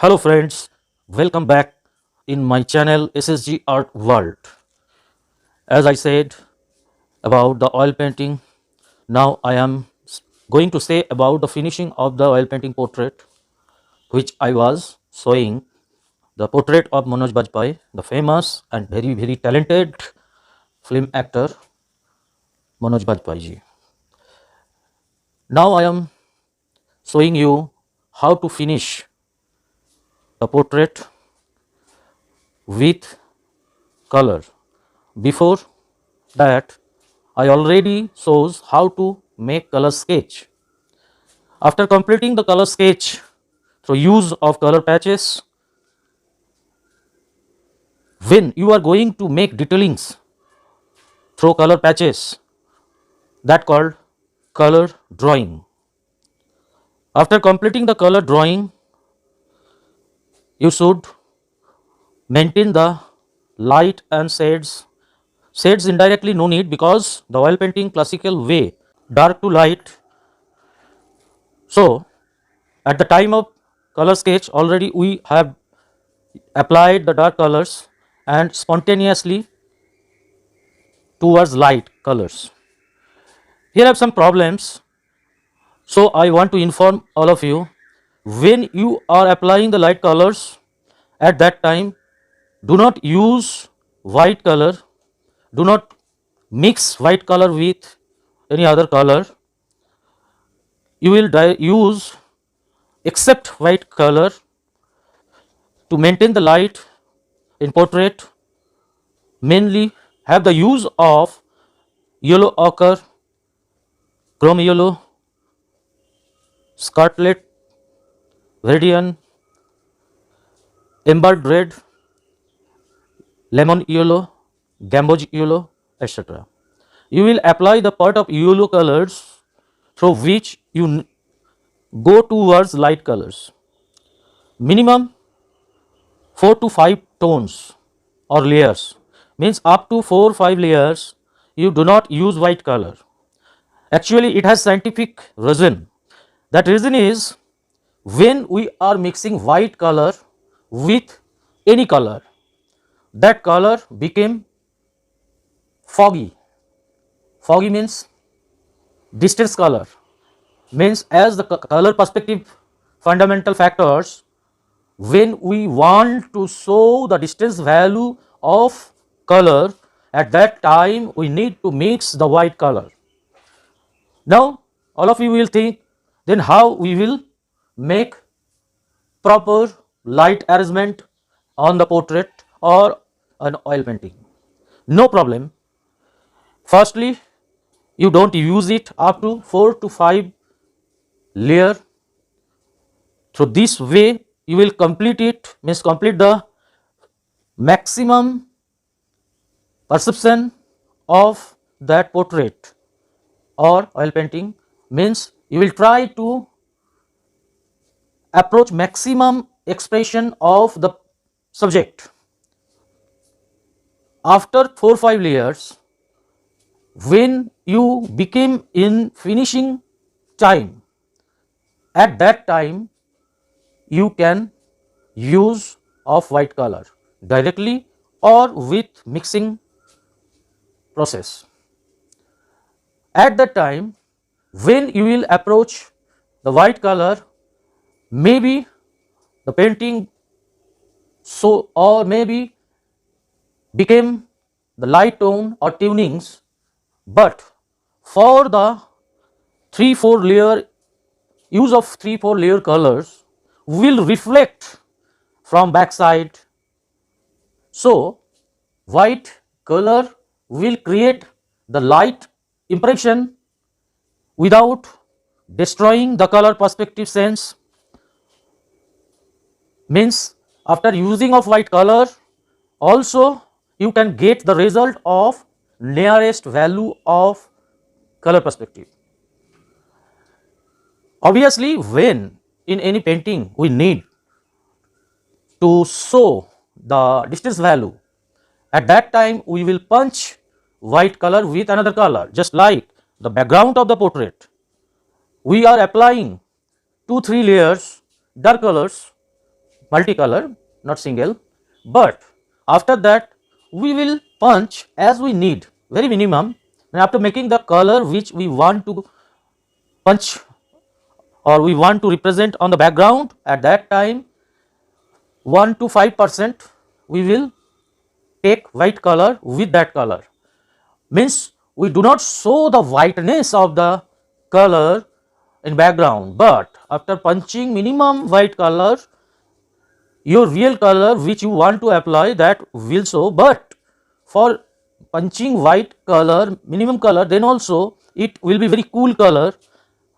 Hello friends, welcome back in my channel SSG Art World. As I said about the oil painting, now I am going to say about the finishing of the oil painting portrait which I was showing, the portrait of Manoj Bajpayee, the famous and very talented film actor Manoj Bajpayee ji. Now I am showing you how to finish the portrait with color. Before that, I already shows how to make color sketch. After completing the color sketch through use of color patches, when you are going to make detailings through color patches, that called color drawing. After completing the color drawing, you should maintain the light and shades. Shades indirectly no need because the oil painting classical way, dark to light. So at the time of color sketch already we have applied the dark colors and spontaneously towards light colors. Here I have some problems, so I want to inform all of you. When you are applying the light colors, at that time do not use white color, do not mix white color with any other color. You will use except white color to maintain the light in portrait. Mainly have the use of yellow ochre, chrome yellow, scarlet, viridian, emerald red, lemon yellow, gamboge yellow, etc. You will apply the part of yellow colors through which you go towards light colors. Minimum 4 to 5 tones or layers, means up to 4 or 5 layers you do not use white color. Actually it has scientific reason. That reason is when we are mixing white color with any color, that color became foggy. Foggy means distance color, means as the color perspective fundamental factors, when we want to show the distance value of color, at that time we need to mix the white color. Now all of you will think, then how we will make proper light arrangement on the portrait or an oil painting? No problem. Firstly, you don't use it up to 4 to 5 layer. Through this way you will complete it, means complete the maximum perception of that portrait or oil painting, means you will try to approach maximum expression of the subject. After 4 5 layers, when you became in finishing time, at that time you can use of white color directly or with mixing process. At that time when you will approach the white color, maybe the painting so or maybe became the light tone or tunings, but for the 3 4 layer use of 3 4 layer colors will reflect from backside. So white color will create the light impression without destroying the color perspective sense. Means after using of white color also you can get the result of nearest value of color perspective. Obviously when in any painting we need to show the distance value, at that time we will punch white color with another color, just like the background of the portrait. We are applying 2 3 layers dark colors multicolor, not single. But after that, we will punch as we need, very minimum. And after making the color which we want to punch or we want to represent on the background, at that time 1 to 5% we will take white color with that color. Means we do not show the whiteness of the color in background, but after punching minimum white color, your real color which you want to apply, that will show. But for punching white color, minimum color, then also it will be very cool color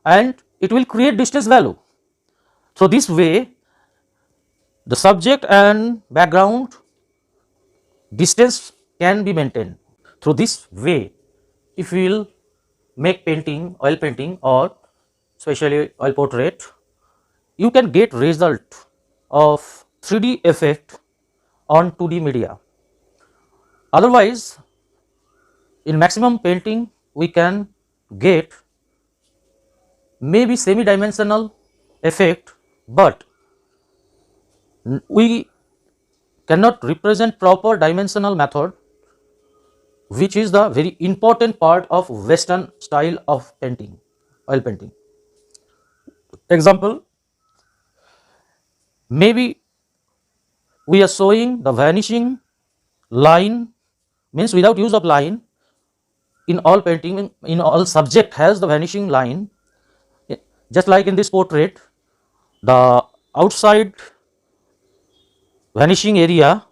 and it will create distance value. So this way the subject and background distance can be maintained. Through this way, if we will make painting, oil painting or especially oil portrait, you can get result of 3D effect on 2D media. Otherwise, in maximum painting we can get maybe semi-dimensional effect, but we cannot represent proper dimensional method, which is the very important part of Western style of painting, oil painting. Example, maybe we are showing the vanishing line, means without use of line, in all painting, in all subject has the vanishing line. Just like in this portrait, the outside vanishing area,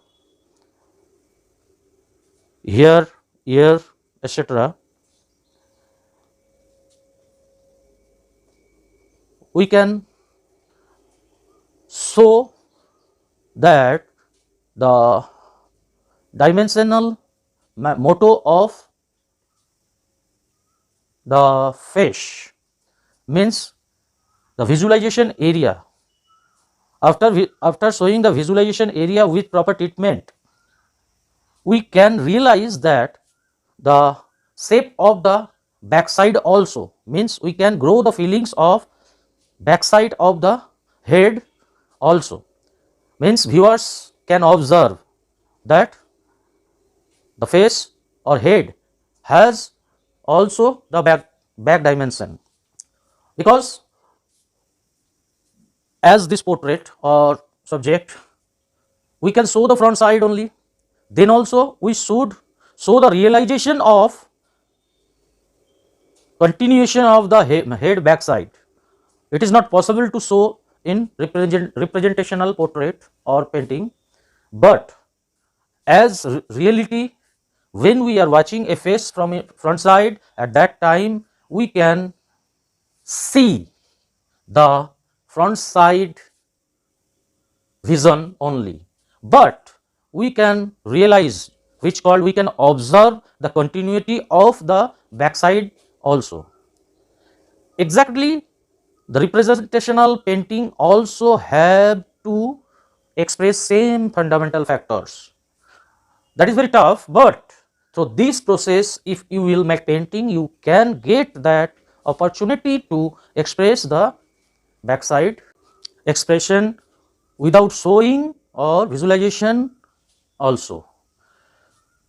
here, here, etc., we can show that the dimensional motto of the face, means the visualization area. After showing the visualization area with proper treatment, we can realize that the shape of the backside also, means we can grow the feelings of backside of the head also, means viewers can observe that the face or head has also the back dimension, because as this portrait or subject we can show the front side only, then also we should show the realization of continuation of the head back side. It is not possible to show in representational portrait or painting, but as reality, when we are watching a face from a front side, at that time we can see the front side vision only, but we can realize, which called we can observe the continuity of the backside also. Exactly, the representational painting also have to express same fundamental factors. That is very tough, but through this process, if you will make painting, you can get that opportunity to express the backside expression without showing or visualization also.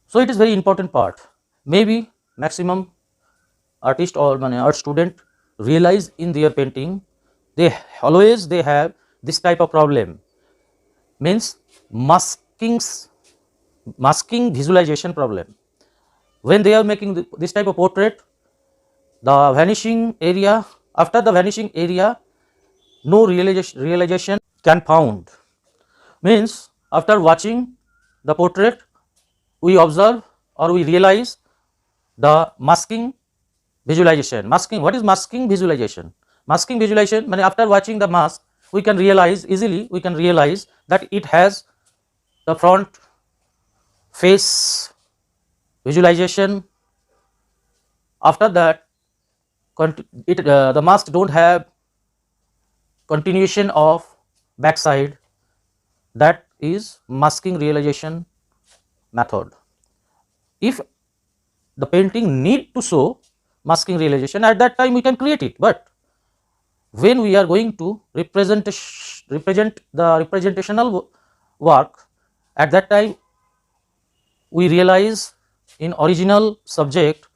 So it is very important part. Maybe maximum artist or art student realize in their painting, they always they have this type of problem, means masking visualization problem. When they are making this type of portrait, the vanishing area, after the vanishing area, no realization can found. Means after watching the portrait, we observe or we realize the masking visualization. Masking, what is masking visualization? Masking visualization, means after watching the mask, we can realize easily, we can realize that it has the front face visualization. After that, the mask don't have continuation of backside. That is masking realization method. If the painting need to show masking realization, at that time we can create it, but when we are going to represent the representational work, at that time we realize in original subject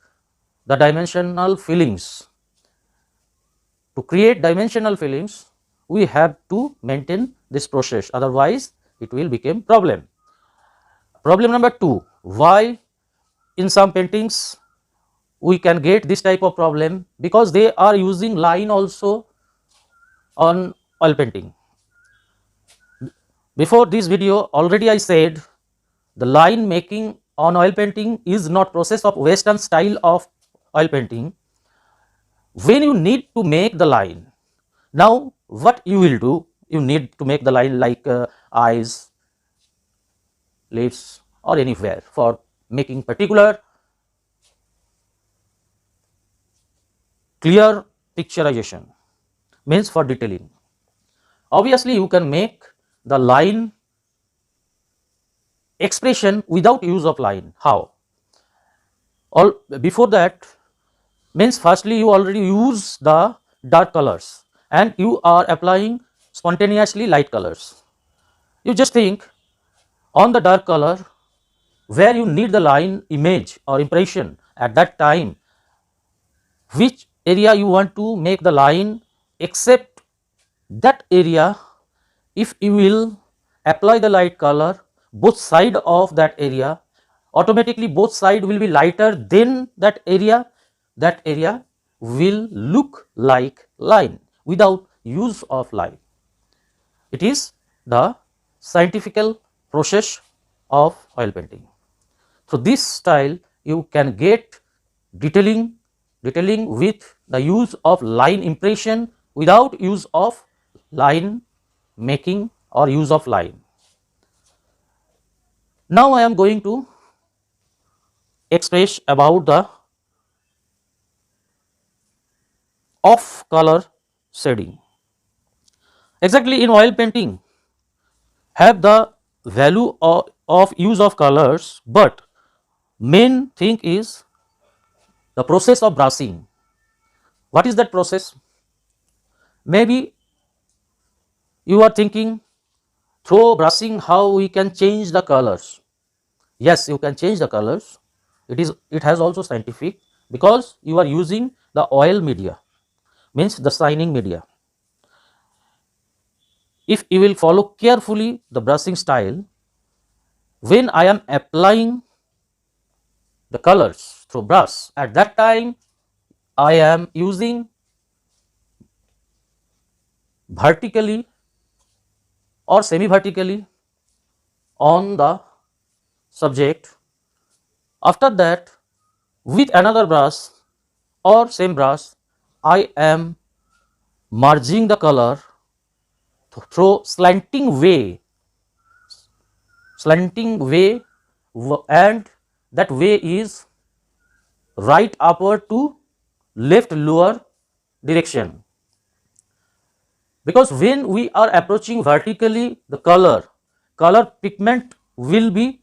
the dimensional feelings. To create dimensional feelings, we have to maintain this process, otherwise it will become problem. Problem number 2, why in some paintings we can get this type of problem? Because they are using line also on oil painting. Before this video already I said the line making on oil painting is not process of western style of oil painting. When you need to make the line, now what you will do, you need to make the line like eyes, lips or anywhere for making particular clear picturization, means for detailing. Obviously you can make the line expression without use of line. How? All before that, means firstly you already use the dark colors and you are applying spontaneously light colors. You just think on the dark color where you need the line image or impression, at that time which area you want to make the line, except that area, if you will apply the light color both side of that area, automatically both side will be lighter than that area will look like line without use of line. It is the scientific process of oil painting. So this style you can get detailing with the use of line impression without use of line making or use of line. Now I am going to express about the off color shading. Exactly, in oil painting have the value of use of colors, but main thing is the process of brushing. What is that process? Maybe you are thinking through brushing how we can change the colors. Yes, you can change the colors. It has also scientific, because you are using the oil media, means the shining media. If you will follow carefully the brushing style, when I am applying the colors through brush, at that time I am using vertically or semi vertically on the subject. After that, with another brush or same brush, I am merging the color through slanting way, and that way is right upward to left lower direction. Because when we are approaching vertically, the color pigment will be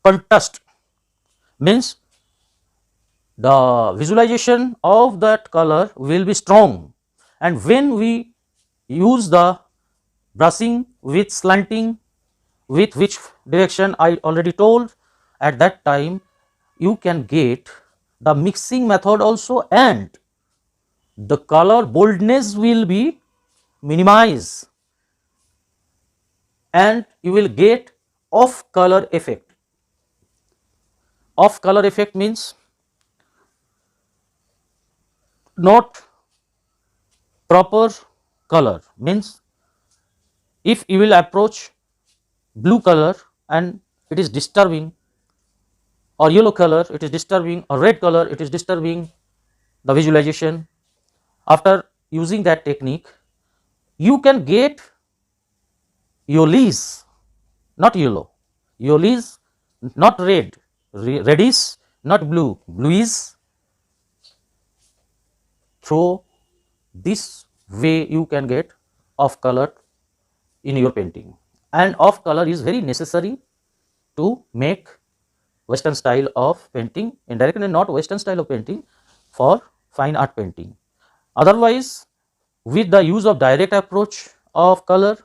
contrast, means the visualization of that color will be strong. And when we use the brushing with slanting, with which direction I already told, at that time you can get the mixing method also, and the color boldness will be minimized and you will get off color effect. Off color effect means not proper color, means if you will approach blue color and it is disturbing, or yellow color it is disturbing, or red color it is disturbing the visualization, after using that technique you can get yellowish, not yellow, yellowish, not red, reddish, not blue, bluish. Through this way you can get off color in your painting, and off color is very necessary to make western style of painting, indirectly not western style of painting, for fine art painting. Otherwise, with the use of direct approach of color,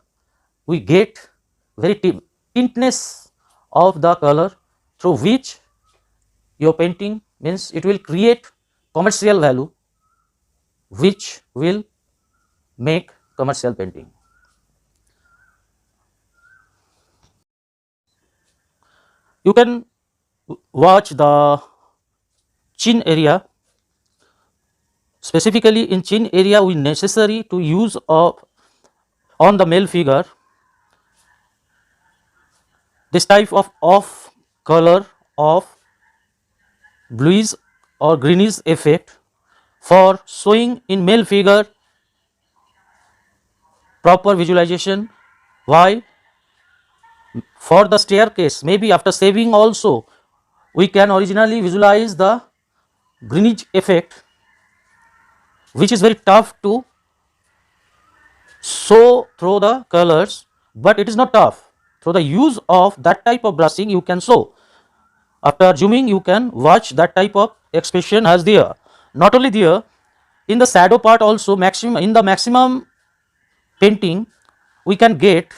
we get very tintness of the color through which your painting means it will create commercial value, which will make commercial painting. You can watch the chin area. Specifically in chin area, we necessary to use of on the male figure this type of off color of bluish or greenish effect for showing in male figure proper visualization. Why? For the staircase, maybe after shaving also, we can originally visualize the greenish effect, which is very tough to show through the colors, but it is not tough. Through the use of that type of brushing, you can show. After zooming, you can watch that type of expression as there. Not only there, in the shadow part also, in the maximum painting, we can get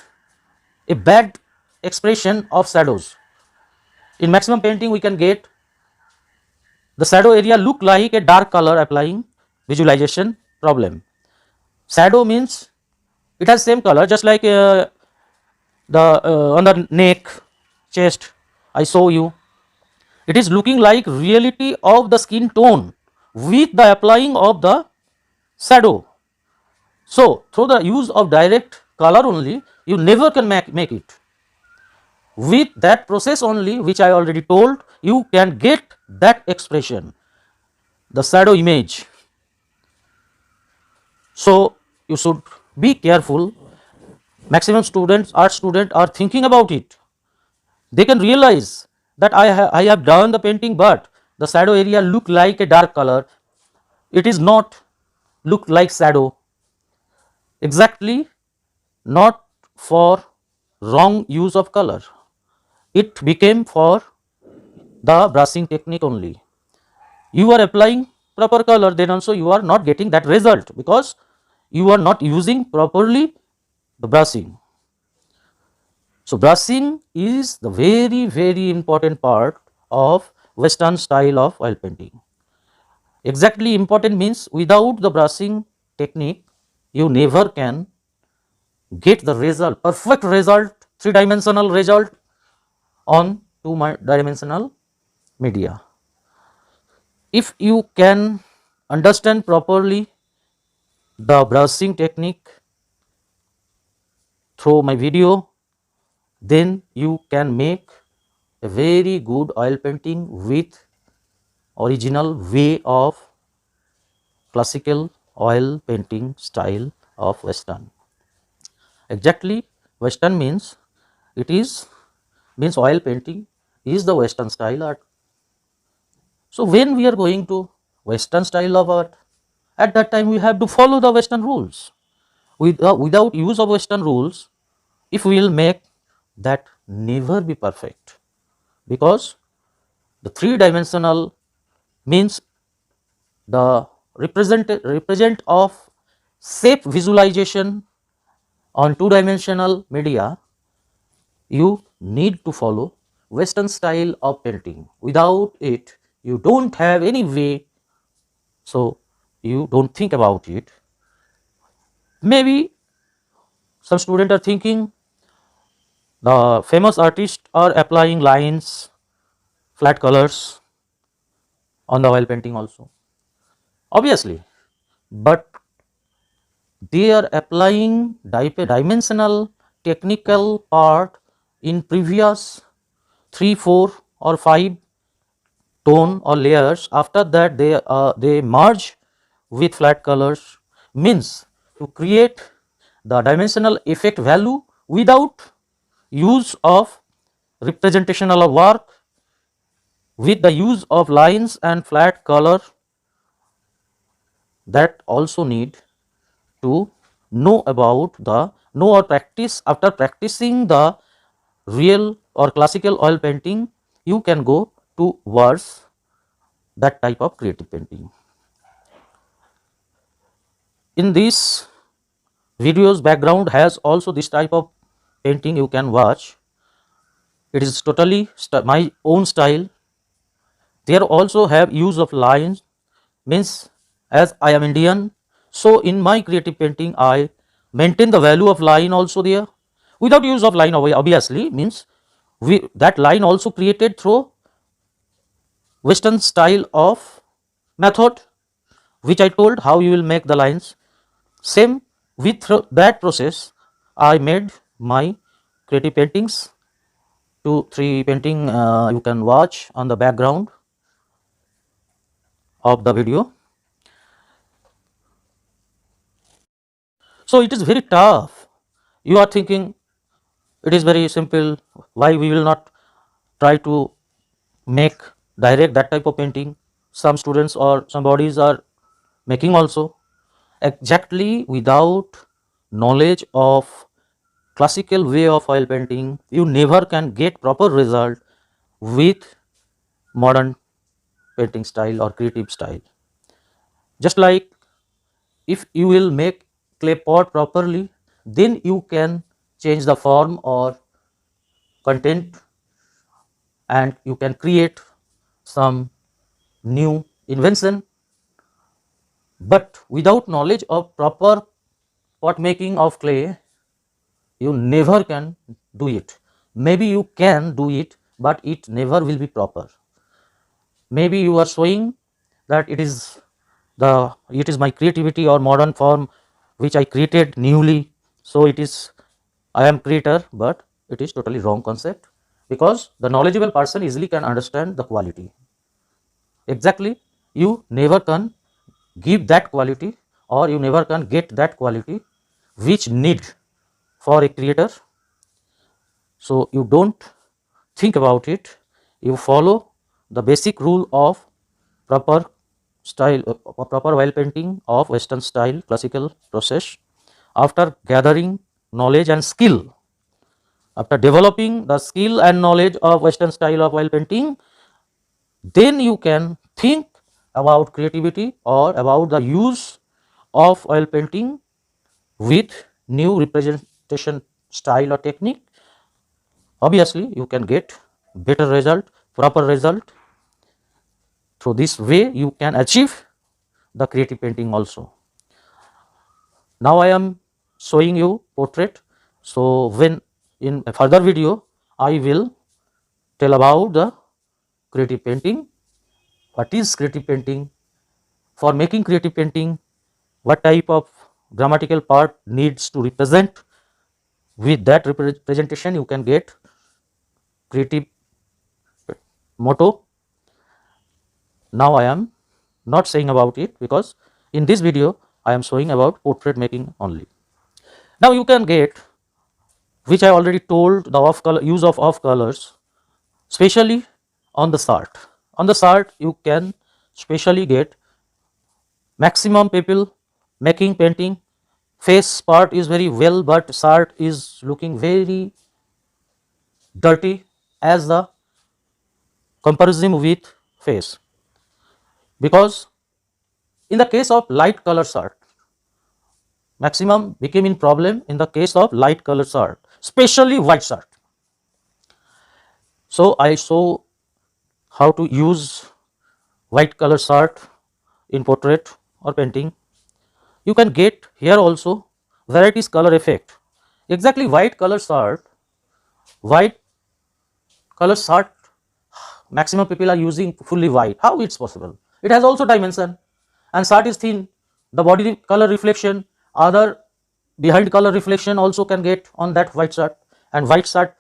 a bad expression of shadows. In maximum painting, we can get the shadow area look like a dark color applying visualization problem. Shadow means it has same color, just like on the neck, chest, I show you. It is looking like reality of the skin tone with the applying of the shadow. So through the use of direct color only, you never can make it. With that process only, which I already told, you can get that expression, the shadow image. So you should be careful. Maximum art students are thinking about it. They can realize that I have done the painting, but the shadow area look like a dark color. It is not look like shadow. Exactly not for wrong use of color. It became for the brushing technique only. You are applying proper color, then also you are not getting that result because you are not using properly the brushing. So brushing is the very important part of Western style of oil painting. Exactly important means without the brushing technique, you never can get the result, perfect result, three-dimensional result on two-dimensional media. If you can understand properly the brushing technique through my video, then you can make a very good oil painting with original way of classical oil painting style of Western. Exactly, Western means oil painting is the Western style art. So when we are going to Western style of art, at that time we have to follow the Western rules. Without use of Western rules, if we will make that never be perfect, because the three-dimensional means the represent of shape visualization on two-dimensional media. You need to follow Western style of painting. Without it, you don't have any way, so you don't think about it. Maybe some students are thinking the famous artists are applying lines, flat colors on the oil painting also. Obviously, but they are applying dimensional technical part in previous 3, 4 or 5 tone or layers. After that they merge with flat colors, means to create the dimensional effect value without use of representational work, with the use of lines and flat color. That also need to know about the know or practice. After practicing the real or classical oil painting, you can go towards that type of creative painting. In this video's background has also this type of painting you can watch. It is totally my own style. There also have use of lines, means as I am Indian, so in my creative painting I maintain the value of line also there. Without use of line obviously, means that line also created through Western style of method, which I told how you will make the lines. Same with that process I made my creative paintings. 2 3 painting you can watch on the background of the video. So it is very tough. You are thinking it is very simple, why we will not try to make direct that type of painting. Some students or some bodies are making also. Exactly, without knowledge of classical way of oil painting you never can get proper result with modern painting style or creative style. Just like if you will make clay pot properly, then you can change the form or content and you can create some new invention. But without knowledge of proper pot making of clay, you never can do it. Maybe you can do it, but it never will be proper. Maybe you are showing that it is my creativity or modern form which I created newly, so it is I am creator, but it is totally wrong concept, because the knowledgeable person easily can understand the quality. Exactly, you never can give that quality or you never can get that quality which need for a creator. So you don't think about it, you follow the basic rule of proper style, proper oil painting of Western style classical process. After gathering knowledge and skill, after developing the skill and knowledge of Western style of oil painting, then you can think about creativity or about the use of oil painting with new representation style or technique. Obviously you can get better result, proper result. Through this way you can achieve the creative painting also. Now I am showing you portrait. So when in a further video I will tell about the creative painting, what is creative painting, for making creative painting what type of grammatical part needs to represent. With that representation you can get creative motto. Now I am not saying about it, because in this video I am showing about portrait making only. Now you can get, which I already told, the off color, use of off colors, especially on the chart. On the chart you can specially get maximum people making painting. Face part is very well, but chart is looking very dirty as the comparison with face, because in the case of light color chart, maximum became in problem in the case of light color chart, especially white chart. So I show how to use white color chart in portrait or painting. You can get here also varieties color effect. Exactly, white color chart, white color chart, maximum people are using fully white. How it's possible? It has also dimension, and chart is thin. The body color reflection, other behind color reflection also can get on that white chart, and white chart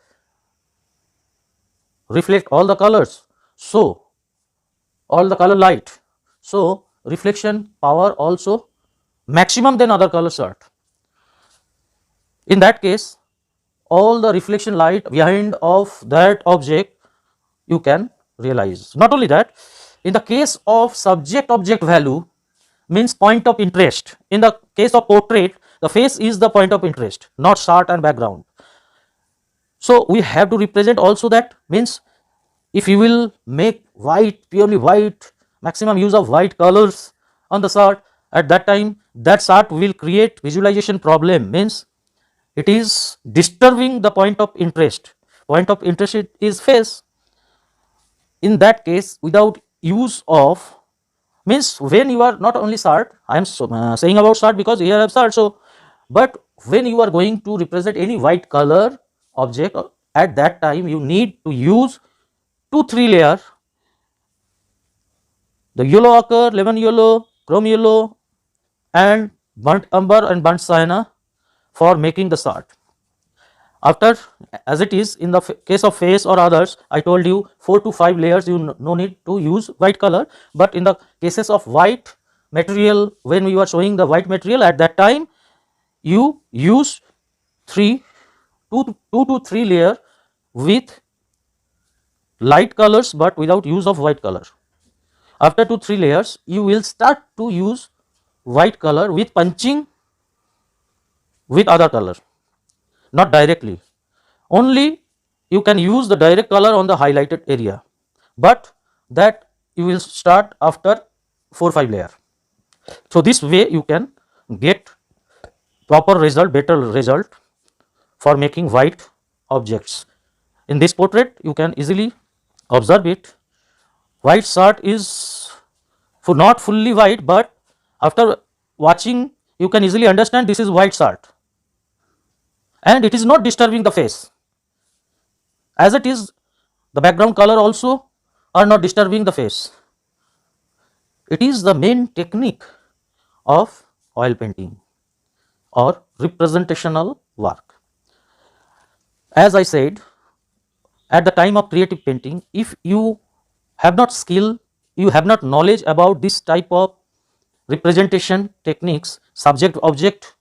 reflect all the colors, so all the color light, so reflection power also maximum than other color chart. In that case all the reflection light behind of that object you can realize. Not only that, in the case of subject object value, means point of interest, in the case of portrait the face is the point of interest, not chart and background. So we have to represent also that, means if you will make white, purely white, maximum use of white colors on the chart, at that time that chart will create visualization problem, means it is disturbing the point of interest. Point of interest is face. In that case, without use of, means when you are not only chart, I am saying about chart because here I have chart. So but when you are going to represent any white color object, at that time you need to use 2-3 layer, the yellow ochre, lemon yellow, chrome yellow, and burnt umber and burnt sienna for making the chart. After, as it is in the case of face or others, I told you 4 to 5 layers, you no need to use white color. But in the cases of white material, when you are showing the white material, at that time you use 2 to 3 layer with light colors but without use of white color. After 2-3 layers, you will start to use white color with punching with other color, not directly. Only you can use the direct color on the highlighted area, but that you will start after 4-5 layer. So this way you can get proper result, better result for making white objects. In this portrait you can easily observe it. White chart is not fully white, but after watching you can easily understand this is white chart, and it is not disturbing the face. As it is, the background color also are not disturbing the face. It is the main technique of oil painting or representational work. As I said, at the time of creative painting, if you have not skill, you have not knowledge about this type of representation techniques, subject object,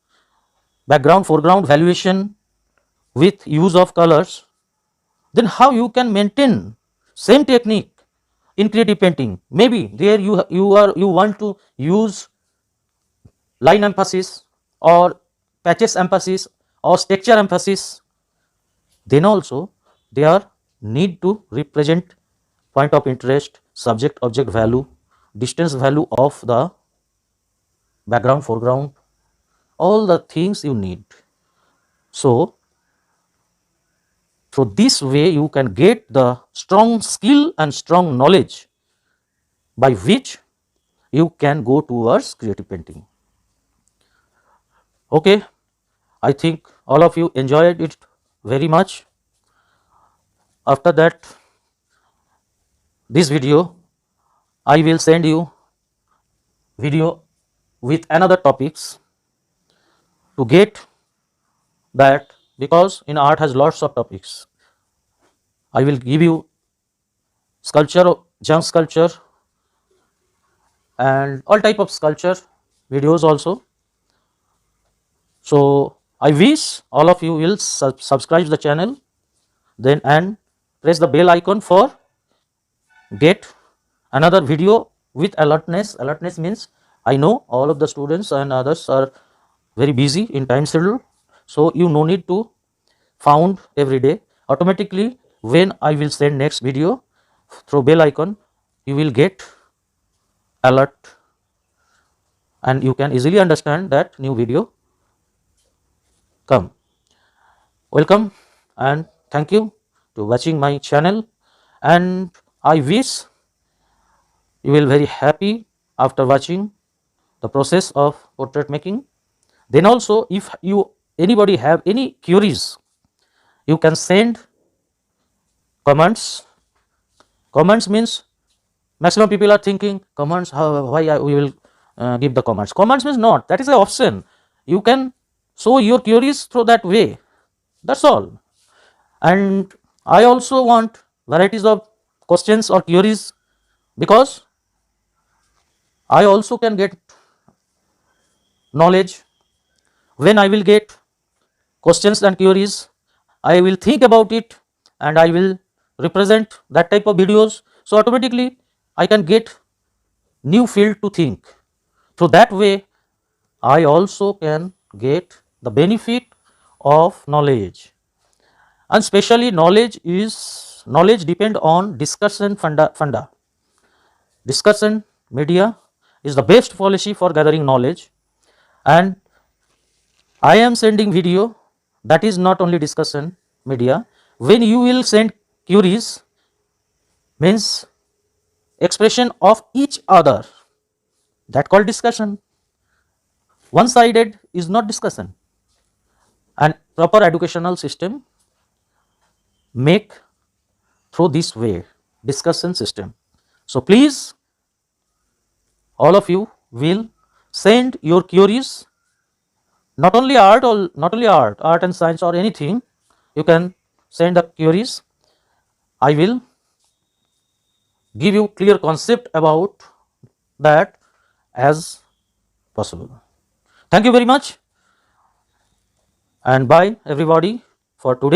background foreground valuation with use of colors, then how you can maintain same technique in creative painting? Maybe there you want to use line emphasis or patches emphasis or texture emphasis, then also they are need to represent point of interest, subject object value, distance value of the background foreground, all the things you need. So this way you can get the strong skill and strong knowledge by which you can go towards creative painting. Okay, I think all of you enjoyed it very much. After that, this video, I will send you video with another topics to get that, because in art has lots of topics. I will give you sculpture, junk sculpture, and all type of sculpture videos also. So I wish all of you will subscribe the channel, then and press the bell icon for get another video with alertness. Alertness means I know all of the students and others are very busy in time schedule, so you no need to found every day. Automatically when I will send next video through bell icon, you will get alert and you can easily understand that new video come. Welcome and thank you to watching my channel, and I wish you will very happy after watching the process of portrait making. Then also if you anybody have any queries, you can send comments. Comments means maximum people are thinking comments, why we will give the comments. Comments means not, that is an option. You can show your queries through that way, that's all. And I also want varieties of questions or queries, because I also can get knowledge. When I will get questions and queries, I will think about it and I will represent that type of videos. So automatically I can get new field to think. So that way I also can get the benefit of knowledge. And especially knowledge depend on discussion funda, discussion media is the best policy for gathering knowledge. And I am sending video, that is not only discussion media. When you will send queries, means expression of each other, that called discussion. One sided is not discussion. And proper educational system make through this way, discussion system. So please, all of you will send your queries, not only art or not only art and science or anything. You can send the queries. I will give you clear concept about that as possible. Thank you very much, and bye everybody for today.